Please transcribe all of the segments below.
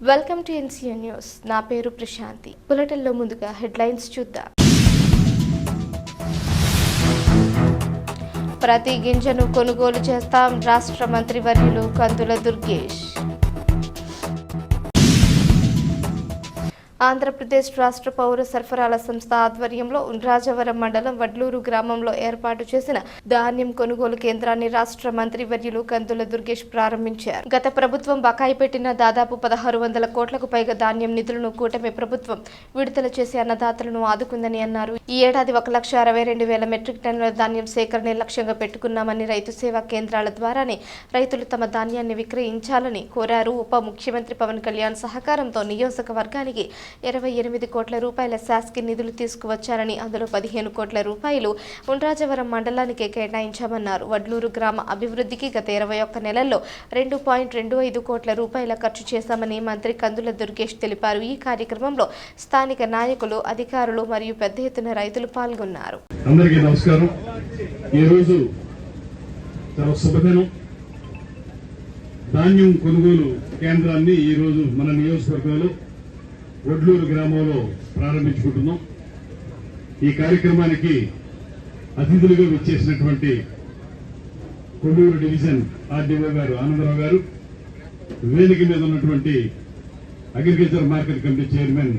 Welcome to NCN news. నా పేరు ప్రశాంతి. బులెటిన్లో ముందుగా హెడ్లైన్స్ చూద్దాం. ప్రతి గింజను కొనుగోలు చేస్తాం రాష్ట్ర మంత్రివర్యులు కందుల దుర్గేష్. ఆంధ్రప్రదేశ్ రాష్ట్ర పౌర సరఫరాల సంస్థ ఆధ్వర్యంలో ఉండ్రాజవరం మండలం వడ్లూరు గ్రామంలో ఏర్పాటు చేసిన ధాన్యం కొనుగోలు కేంద్రాన్ని రాష్ట్ర మంత్రివర్యులు కందుల దుర్గేష్ ప్రారంభించారు. గత ప్రభుత్వం బకాయి పెట్టిన దాదాపు 1600 కోట్లకు పైగా ధాన్యం నిధులను కూటమి ప్రభుత్వం విడుదల చేసి అన్నదాతలను ఆదుకుందని అన్నారు. ఈ ఏడాది 1,62,000 మెట్రిక్ టన్నుల ధాన్యం సేకరణ లక్ష్యంగా పెట్టుకున్నామని రైతు సేవా కేంద్రాల ద్వారానే రైతులు తమ ధాన్యాన్ని విక్రయించాలని కోరారు. ఉప ముఖ్యమంత్రి పవన్ కళ్యాణ్ సహకారంతో నియోజకవర్గానికి 28 కోట్ల రూపాయల శాస్కి నిధులు తీసుకువచ్చారని, అందులో 15 కోట్ల రూపాయలు ఉండ్రాజవరం మండలానికి కేటాయించామన్నారు. వడ్లూరు గ్రామ అభివృద్ధికి గత 21 నెలల్లో 2.25 కోట్ల రూపాయల ఖర్చు చేశామని మంత్రి కందుల దుర్గేష్ తెలిపారు. ఈ కార్యక్రమంలో స్థానిక నాయకులు, అధికారులు మరియు పెద్ద ఎత్తున రైతులు పాల్గొన్నారు. అందరికీ నమస్కారం. ఈరోజు చాలా శుభదినం. ధాన్యం కొనుగోలు కేంద్రాన్ని ఈరోజు మన నియోజకవర్గంలో వడ్లూరు గ్రామంలో ప్రారంభించుకుంటున్నాం. ఈ కార్యక్రమానికి అతిథులుగా వచ్చేసినటువంటి కొల్లూరు డివిజన్ ఆర్డీఓ గారు ఆనందరావు గారు, వేదిక మీద ఉన్నటువంటి అగ్రికల్చర్ మార్కెట్ కమిటీ చైర్మన్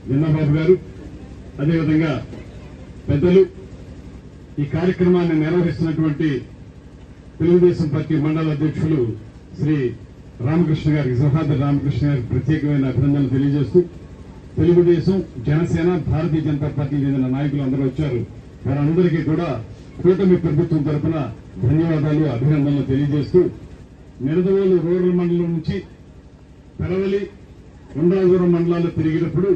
జిన్నాబాబు గారు, అదేవిధంగా పెద్దలు, ఈ కార్యక్రమాన్ని నిర్వహిస్తున్నటువంటి తెలుగుదేశం పార్టీ మండల అధ్యక్షులు శ్రీ రామకృష్ణ గారికి, సింహాద్రి రామకృష్ణ గారికి ప్రత్యేకమైన అభినందనలు తెలియజేస్తూ, తెలుగుదేశం, జనసేన, భారతీయ జనతా పార్టీకి చెందిన నాయకులు అందరూ వచ్చారు. వారందరికీ కూడా కూటమి ప్రభుత్వం తరఫున ధన్యవాదాలు, అభినందనలు తెలియజేస్తూ, నిడదవోలు రూరల్ మండలం నుంచి పెరవలి, ఉండ్రాజవరం మండలాల్లో తిరిగినప్పుడు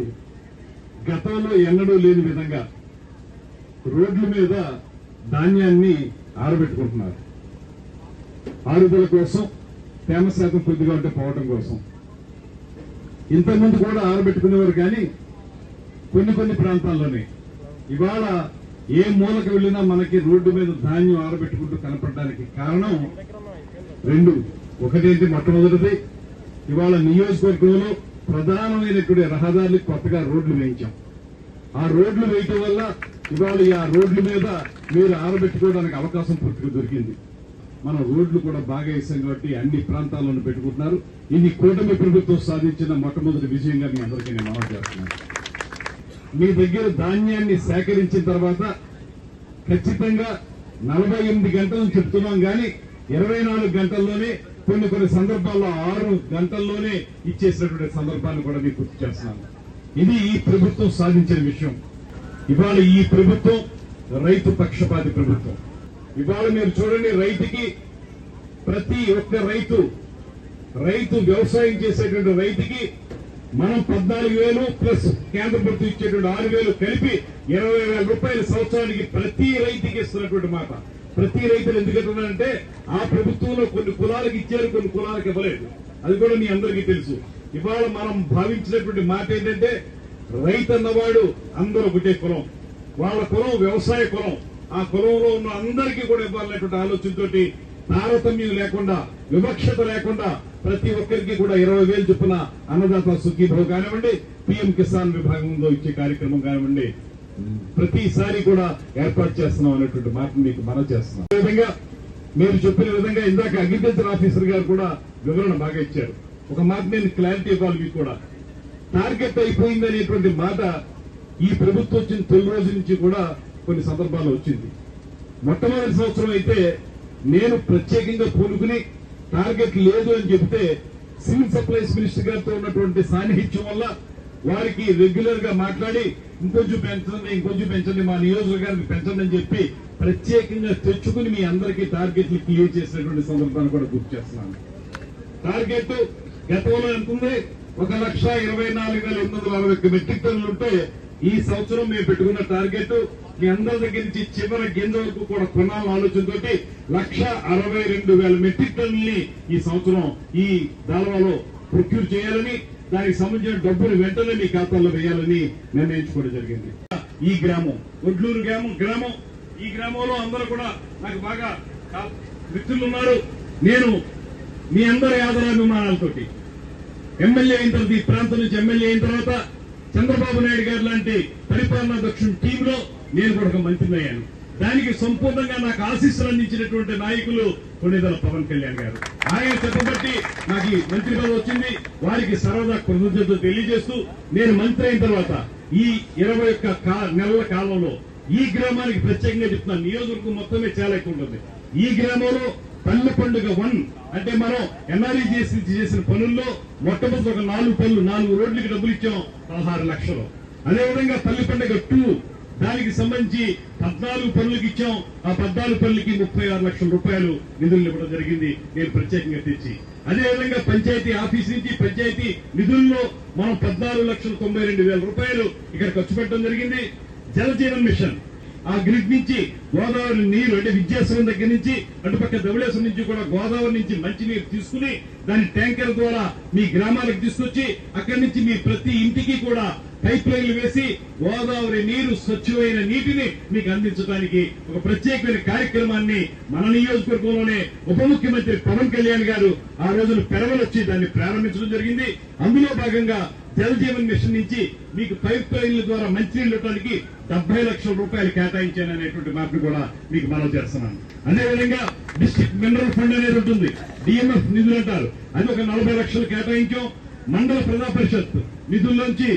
గతంలో ఎన్నడూ లేని విధంగా రోడ్ల మీద ధాన్యాన్ని ఆరబెట్టుకుంటున్నారు. ఆరుదల కోసం, తేమ శాతం కొద్దిగా ఉంటే పోవటం కోసం. ఇంతకుముందు కూడా ఆరబెట్టుకునేవారు, కానీ కొన్ని ప్రాంతాల్లోనే. ఇవాళ ఏ మూలకు వెళ్లినా మనకి రోడ్డు మీద ధాన్యం ఆరబెట్టుకుంటూ కనపడడానికి కారణం రెండు. ఒకటేంటి, మొట్టమొదటిది, ఇవాళ నియోజకవర్గంలో ప్రధానమైనటువంటి రహదారులకు కొత్తగా రోడ్లు వేయించాం. ఆ రోడ్లు వేయటం వల్ల ఇవాళ ఆ రోడ్ల మీద మీరు ఆరబెట్టుకోవడానికి అవకాశం పూర్తిగా దొరికింది. మన రోడ్లు కూడా బాగా వేసాం కాబట్టి అన్ని ప్రాంతాల్లోనూ పెట్టుకుంటున్నారు. ఇది కూటమి ప్రభుత్వం సాధించిన మొట్టమొదటి విజయంగా మీ అందరికీ నేను మనవి చేస్తున్నాను. మీ దగ్గర ధాన్యాన్ని సేకరించిన తర్వాత ఖచ్చితంగా 48 గంటలను చెప్తున్నాం, కానీ 24 గంటల్లోనే, కొన్ని సందర్భాల్లో 6 గంటల్లోనే ఇచ్చేసినటువంటి సందర్భాన్ని కూడా మీకు గుర్తు చేస్తున్నాను. ఇది ఈ ప్రభుత్వం సాధించిన విషయం. ఇవాళ ఈ ప్రభుత్వం రైతు పక్షపాతి ప్రభుత్వం. ఇవాళ మీరు చూడండి, రైతుకి, ప్రతి ఒక్క రైతు వ్యవసాయం చేసేటువంటి రైతుకి మనం 14,000 ప్లస్ కేంద్ర ప్రభుత్వం ఇచ్చేటువంటి 6,000 కలిపి 20,000 రూపాయల సంవత్సరానికి ప్రతి రైతుకి ఇస్తున్నటువంటి మాట. ప్రతి రైతులు ఎందుకంటున్నారంటే, ఆ ప్రభుత్వంలో కొన్ని కులాలకు ఇచ్చారు, కొన్ని కులాలకు ఇవ్వలేదు. అది కూడా మీ అందరికీ తెలుసు. ఇవాళ మనం భావించినటువంటి మాట ఏంటంటే, రైతు అన్నవాడు అందరూ ఒకటే కులం, వాళ్ళ కులం వ్యవసాయ కులం. ఆ కులంలో ఉన్న అందరికీ కూడా ఇవ్వాలనేటువంటి ఆలోచనతోటి తారతమ్యం లేకుండా, వివక్షత లేకుండా ప్రతి ఒక్కరికి కూడా 20,000 చొప్పున అన్నదాత సుఖీభావ కానివ్వండి, పీఎం కిసాన్ విభాగంలో ఇచ్చే కార్యక్రమం కానివ్వండి, ప్రతిసారి కూడా ఏర్పాటు చేస్తున్నాం అనేటువంటి మాటను మీకు మనం చేస్తున్నాం. అదేవిధంగా మీరు చెప్పిన విధంగా ఇందాక అగ్రికల్చర్ ఆఫీసర్ గారు కూడా వివరణ బాగా ఇచ్చారు. ఒక మాట నేను క్లారిటీ ఇవ్వాలి మీకు కూడా. టార్గెట్ అయిపోయింది అనేటువంటి మాట ఈ ప్రభుత్వం వచ్చిన తొలి రోజు నుంచి కూడా కొన్ని సందర్భాల్లో వచ్చింది. మొట్టమొదటి సంవత్సరం అయితే నేను ప్రత్యేకంగా పూనుకుని టార్గెట్ లేదు అని చెబితే, సివిల్ సప్లైస్ మినిస్టర్ గారితో ఉన్నటువంటి సాన్నిహిత్యం వల్ల వారికి రెగ్యులర్ గా మాట్లాడి ఇంకొంచెం పెంచండి, మా నియోజకవర్గానికి పెంచండి అని చెప్పి ప్రత్యేకంగా తెచ్చుకుని మీ అందరికీ టార్గెట్లు క్లియర్ చేసినటువంటి సందర్భాన్ని కూడా గుర్తు చేస్తున్నాను. టార్గెట్ గతంలో ఎంత ఉంది? 1,24,861 మెట్రిక్ టన్నులు ఉంటే, ఈ సంవత్సరం మేము పెట్టుకున్న టార్గెట్ మీ అందరి దగ్గర నుంచి చివరి గింజ వరకు కూడా కొనాలని ఆలోచనతో 1,62,000 మెట్రిక్ టన్నుల్ని ఈ సంవత్సరం ఈ దాల్వాలో ప్రొక్యూర్ చేయాలని, దానికి సంబంధించిన డబ్బులు వెంటనే మీ ఖాతాల్లో వేయాలని నిర్ణయించుకోవడం జరిగింది. ఈ గ్రామం వడ్లూరు గ్రామం ఈ గ్రామంలో అందరూ కూడా నాకు బాగా మిత్రులు ఉన్నారు. నేను మీ అందరి ఆదరాభిమానాలతోటి ఎమ్మెల్యే అయిన తర్వాత ఈ ప్రాంతం నుంచి ఎమ్మెల్యే అయిన తర్వాత చంద్రబాబు నాయుడు గారు లాంటి పరిపాలనా దక్షుని టీంలో నేను కూడా ఒక మంత్రిని అయ్యాను. దానికి సంపూర్ణంగా నాకు ఆశీస్సులు అందించినటువంటి నాయకులు కొణిదెల పవన్ కళ్యాణ్ గారు. ఆయన చెప్పబట్టి నాకు ఈ మంత్రి పదవి వచ్చింది. వారికి సర్వదా కృతజ్ఞతలు తెలియజేస్తూ నేను మంత్రి అయిన తర్వాత ఈ 21 నెలల కాలంలో ఈ గ్రామానికి ప్రత్యేకంగా చెప్తున్నాను, నియోజకవర్గం మొత్తమే చాలా ఎక్కువ ఉంటుంది. ఈ గ్రామంలో పల్లె పండుగ 1 అంటే మనం ఎన్ఆర్ఈ చేసిన పనుల్లో మొట్టమొదటి ఒక 4 పనులు 4 రోడ్లకి డబ్బులు ఇచ్చాం 16 లక్షలు. అదేవిధంగా పల్లె పండుగ 2 దానికి సంబంధించి 14 పనులకు ఇచ్చాం. ఆ 14 పనులకి 36 లక్షల రూపాయలు నిధులు ఇవ్వడం జరిగింది నేను ప్రత్యేకంగా తెచ్చి. అదేవిధంగా పంచాయతీ ఆఫీస్ నుంచి పంచాయతీ నిధుల్లో మనం 14,92,000 రూపాయలు ఇక్కడ ఖర్చు పెట్టడం జరిగింది. జల జీవన్ మిషన్ ఆ గ్రిడ్ నుంచి గోదావరి నీరు అంటే విద్యాశ్రమం దగ్గర నుంచి అటుపక్క ధవళేశ్వరం నుంచి కూడా గోదావరి నుంచి మంచినీరు తీసుకుని దాని ట్యాంకర్ ద్వారా మీ గ్రామాలకు తీసుకొచ్చి అక్కడి నుంచి మీ ప్రతి ఇంటికి కూడా పైప్ లైన్లు వేసి గోదావరి నీరు స్వచ్ఛమైన నీటిని మీకు అందించడానికి ఒక ప్రత్యేకమైన కార్యక్రమాన్ని మన నియోజకవర్గంలోనే ఉప ముఖ్యమంత్రి పవన్ కళ్యాణ్ గారు ఆ రోజున పెరవలొచ్చి దాన్ని ప్రారంభించడం జరిగింది. అందులో భాగంగా జల జీవన్ మిషన్ నుంచి మీకు పైప్ లైన్ల ద్వారా మంచినీళ్ళు ఇవ్వడానికి 70 లక్షల రూపాయలు కేటాయించాను అనేటువంటి మాటను కూడా మీకు మనవి చేస్తున్నాను. అదేవిధంగా డిస్ట్రిక్ట్ మినరల్ ఫండ్ అనేది ఉంటుంది, డిఎంఎఫ్ నిధులు అంటారు. అది ఒక 40 లక్షలు కేటాయించాం. మండల ప్రజా పరిషత్ నిధుల్లోంచి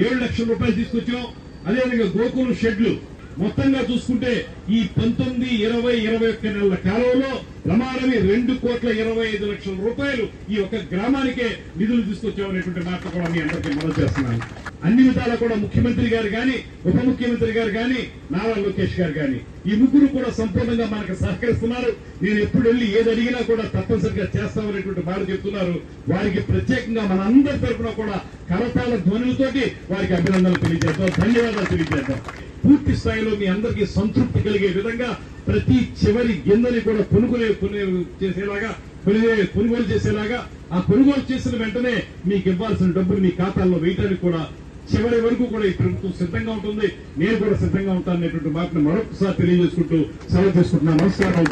7 లక్షల రూపాయలు తీసుకొచ్చాం. అదేవిధంగా గోకులం షెడ్లు మొత్తంగా చూసుకుంటే ఈ 19, 20, 21 నెలల కాలంలో ప్రమాణమే 2,25,00,000 రూపాయలు ఈ ఒక్క గ్రామానికే నిధులు తీసుకొచ్చామనేటువంటి మాట కూడా మీ అందరికీ మనవి చేస్తున్నాను. అన్ని విధాలా కూడా ముఖ్యమంత్రి గారు గాని ఉప ముఖ్యమంత్రి గారు గాని నారా లోకేష్ గారు గాని ఈ ముగ్గురు కూడా సంపూర్ణంగా మనకు సహకరిస్తున్నారు. నేను ఎప్పుడు వెళ్లి ఏది అడిగినా కూడా తప్పనిసరిగా చేస్తామనేటువంటి మాట చెప్తున్నారు. వారికి ప్రత్యేకంగా మన అందరి తరఫున కూడా కరతాళ ధ్వనులతోటి వారికి అభినందనలు తెలియజేద్దాం, ధన్యవాదాలు తెలియజేద్దాం. పూర్తి స్థాయిలో మీ అందరికీ సంతృప్తి కలిగే విధంగా ప్రతి చివరి గింజని కూడా కొనుగోలు చేసేలాగా ఆ కొనుగోలు చేసిన వెంటనే మీకు ఇవ్వాల్సిన డబ్బులు మీ ఖాతాల్లో వేయడానికి కూడా చివరి వరకు కూడా ఈ ప్రభుత్వం సిద్ధంగా ఉంటుంది. నేను కూడా సిద్ధంగా ఉంటాను అనేటువంటి మాటను మరొకసారి తెలియజేసుకుంటూ సెలవు తీసుకుంటున్నాను. నమస్కారం.